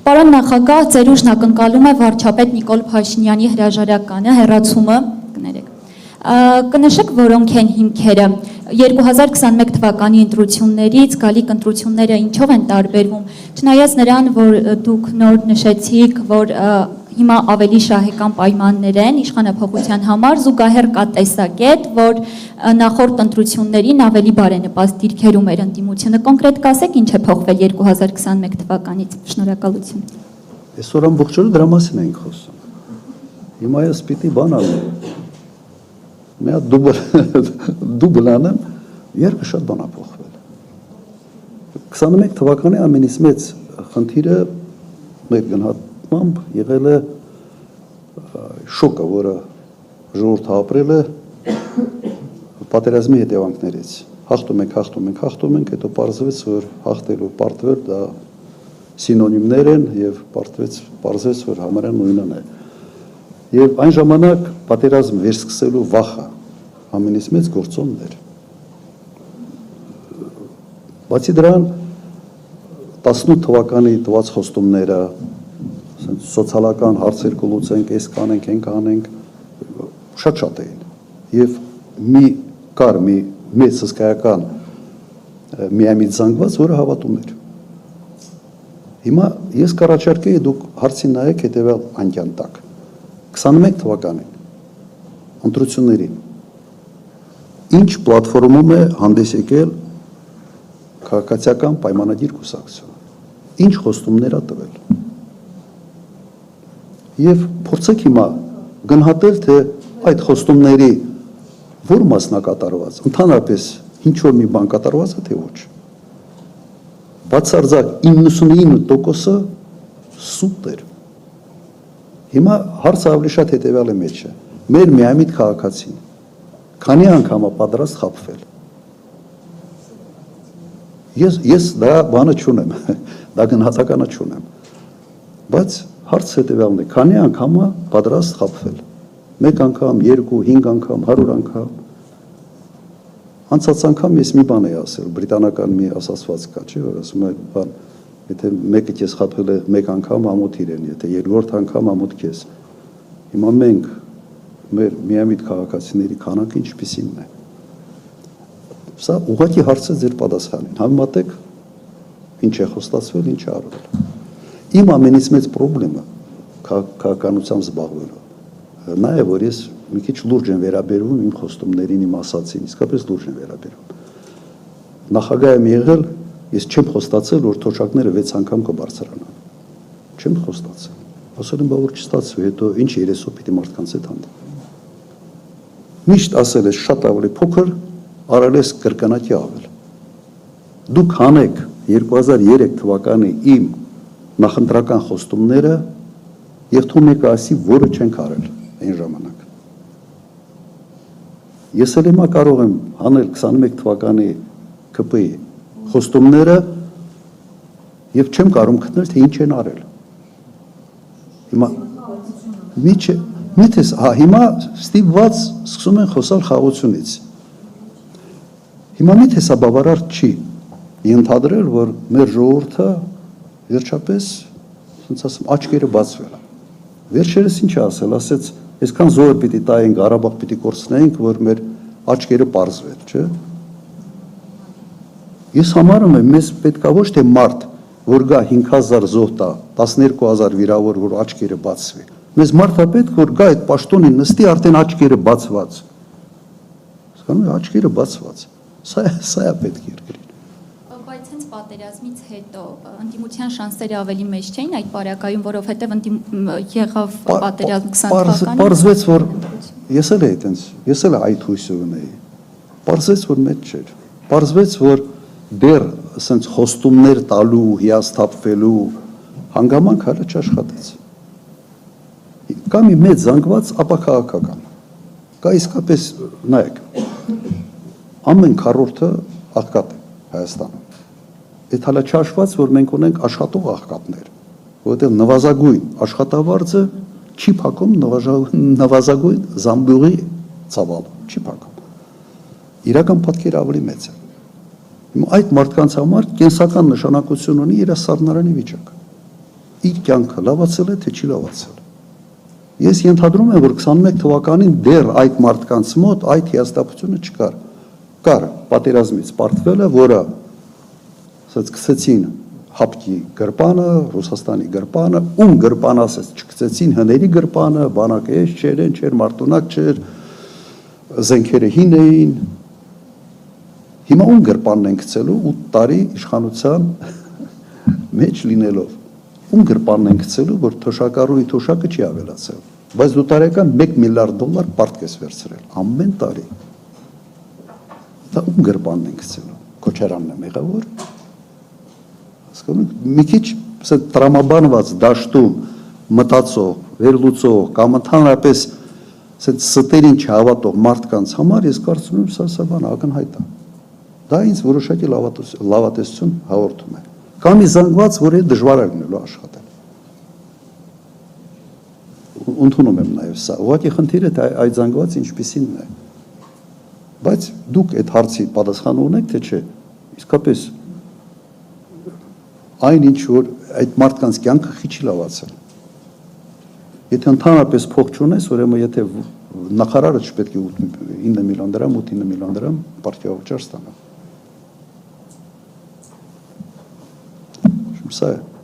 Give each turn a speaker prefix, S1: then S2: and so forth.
S1: Պարոն նախագահ, ձեր ուժն ակնկալում է վարչապետ Նիկոլ Փաշինյանի հրաժարականը, հեռացումը, կնշեք որոնք են հիմքերը, 2021 թվականի ընտրություններից գալիք ընտրությունները ինչով են տարբերվում, չնայած նրան, որ դուք նոր նշեցիք, որ հիմա ավելի շահեկան պայմաններ են իշխանափոխության համար, զուգահեռ կա տեսակետ, որ նախորդ ընտրություններին ավելի բարենպաստ դիրքերում էր ընդդիմությունը, կոնկրետ կասեք ինչ է փոխվել 2021 թվականից, շնորհակալություն։
S2: Այսօր ամբողջ օրը դրա մասին ենք խոսում։ Հիմա ես պիտի բան անեմ, մի հատ դուբլ անեմ, երկը շատ բան է փոխվել։ 21 թվականի ամենից մեծ խնդիրը մեր գնահատմամբ եղել է շոկը, որը ժողովուրդը ապրել է պատերազմի հետևանքներից։ Հաղթում ենք, հետո պարզվեց, որ հաղթելու պարտվել դա սինոնիմներ են եւ պարզվեց, որ համարյա նույնն է։ Եվ այն ժամանակ պատերազմ վերսկսելու վախը ամենից մեծ գործոնն էր։ Բացի դրան 18 թվականի տված խոստումները, սոցիալական հարցեր կլուծենք, այս կանենք, այն կանենք, շատ էին։ Եվ մի մեծ հսկայական միամիտ զանգված, որը հավատում էր։ Հիմա ես կառաջարկեի դուք հարցին նայեք հետևյալ անկյան տակ։ 21 թվականին ընտրություններին ինչ պլատֆորմում է հանդես եկել քաղաքացիական պայմանագիր կուսակցությունը, ինչ խոստումներ է տվել։ Եվ փորձեք հիմա գնահատել, թե այդ խոստումների որ մասն է կատարված, ընդհանրապես ինչ որ մի բան կատարված է, թե ոչ։ Բացարձակ 99%-ը սուտ էր։ Հիմա հարցը ավելի շատ հետևյալի մեջ է։ Մեր միամիտ քաղաքացին քանի անգամ է պատրաստ խաբվել։ Ես դա բանը չունեմ, դա գնահատականը չունեմ։ Բայց հարցը հետևյալն է, քանի անգամ է պատրաստ խաբվել։ 1 անգամ, 2, 5 անգամ, 100 անգամ։ Անցած անգամ ես մի բան էի ասել, բրիտանական մի ասացված կա, չէ՞, որ ասում է, բան, եթե մեկը քեզ խաբել է 1 անգամ, ամոթ իրեն, եթե երկրորդ անգամ ամոթ քեզ։ Հիմա մենք մեր միամիտ քաղաքացիների քանակը ինչպիսին է։ Սա ուղղակի հարցը ձեր պատասխանին։ Համեմատեք ինչ է խոստացվել, ինչ է արվել։ Իմ ամենից մեծ խնդիրը քաղաքականությամբ զբաղվելու նա է, որ ես մի քիչ լուրջ եմ վերաբերվում իմ խոստումներին, իմ ասացին, իսկապես լուրջ եմ վերաբերվում։ Նախագահ եմ եղել, ես չեմ խոստացել, որ թոշակները 6 անգամ կբարձրանան։ Չեմ խոստացել։ Ասել եմ, բա որ չստացվի, հետո ինչ 30 պիտի մարդկանց հետ հանդիպեմ։ Միշտ ասել ես շատ ավելի փոքր, արել ես կրկնակի ավել։ Դուք հանեք 2003 թվականի իմ նախընտրական խոստումները եւ թող մեկը ասի, որը չենք արել այն ժամանակ։ Ես էլ հիմա կարող եմ հանել 21 թվականի ԿՊ-ի խոստումները եւ չեմ կարող գտնել, թե ինչ են արել։ Հիմա հիմա ստիպված սկսում են խոսալ խաղաղությունից։ Հիմա միթե սա բավարար չի ենթադրել, որ մեր ժողովուրդը վերջապես, ասենց ասեմ, աչքերը բացվել է։ Վերջերս ինչ ասել, ասեց, այսքան զոհ պիտի տայենք, Ղարաբաղ պիտի կորցնենք, որ մեր աչքերը պարզվեն, չէ՞։ Ես համարում եմ, մեզ պետքա ոչ թե մարդ, որ գա 5000 զոհ տա, 12000 վիրավոր, որ աչքերը բացվի։ Մեզ մարդա պետք, որ գա այդ պաշտոնին նստի արդեն աչքերը բացված։ Հասկանում եք, աչքերը բացված։ Սա է պետք երկրին։
S1: Բայց հենց պատերազմից հետո ընդդիմության շանսերը ավելի մեծ չէին այդ պարագայում, որովհետև եղավ պատերազմ 20 թվականին։ Պարզվեց,
S2: որ ես էլ այդ հույսը ունեի։ Պարզվեց, որ մեծ չէր։ Պարզվեց, որ դեռ ասենց խոստումներ տալու, հիասթափվելու հանգամանք հələ չաշխատեց։ Կա մի մեծ զանգված ապաքաղաքական։ Կա իսկապես, նայեք, ամեն քառորդը աղքատ է Հայաստանում։ Այդ հələ չհաշված, որ մենք ունենք աշխատող աղքատներ, որովհետև նվազագույն աշխատավարձը չի փակում նվազագույն զամբյուղի ծավալը, չի փակում։ Իրական պատկերը ավելի մեծ է։ Այդ մարդկանց համար կենսական նշանակություն ունի իր սառնարանի վիճակը։ իր կյանքը լավացել է, թե չի լավացել։ Ես ենթադրում եմ, որ 21 թվականին դեռ այդ մարդկանց մոտ այդ հիասթափությունը չկար։ Կար պատերազմից պարտվելը, որը սկսեցին հապկի գրպանը, Ռուսաստանի գրպանը, ում գրպան ասես, չկցեցին հների գրպանը, բանակը ես չէր, մարտունակ չէր, զենքերը հին էին։ Հիմա ում գրպանն են գցելու 8 տարի իշխանության մեջ լինելով։ Ում գրպանն են գցելու, որ թոշակառուի թոշակը չի ավելացել։ Բայց դու տարեկան $1 միլիարդ պարտք ես վերցրել, ամեն տարի։ Դա ում գրպանն են գցելու։ Քոչարյանն է մեղավոր։ Մի քիչ տրամաբանված դաշտում մտածող, վերլուծող կամ ընդհանրապես ստերին չհավատող մարդկանց համար ես կարծում եմ սա բան ակնհայտ է։ Դա ինձ որոշակի լավատեսություն հաղորդում է։ Կամ ի զանգված, որ է դժվար է լինելու աշխատել։ Ընդունում եմ նաև սա։ Ուղղակի խնդիրը այդ զանգվածը ինչպիսին է։ Բայց դուք այդ հարցի պատասխանը ունեք, թե չէ։ Իսկապես այն ինչ որ այդ մարդկանց կյանքը քիչ լավացել։ Եթե ընդհանրապես փող չունես, ուրեմն եթե նախարարը չպետք է 9 միլիոն դրամ, 8-9 միլիոն դրամ պարտիավճար ստանա։ Սա է։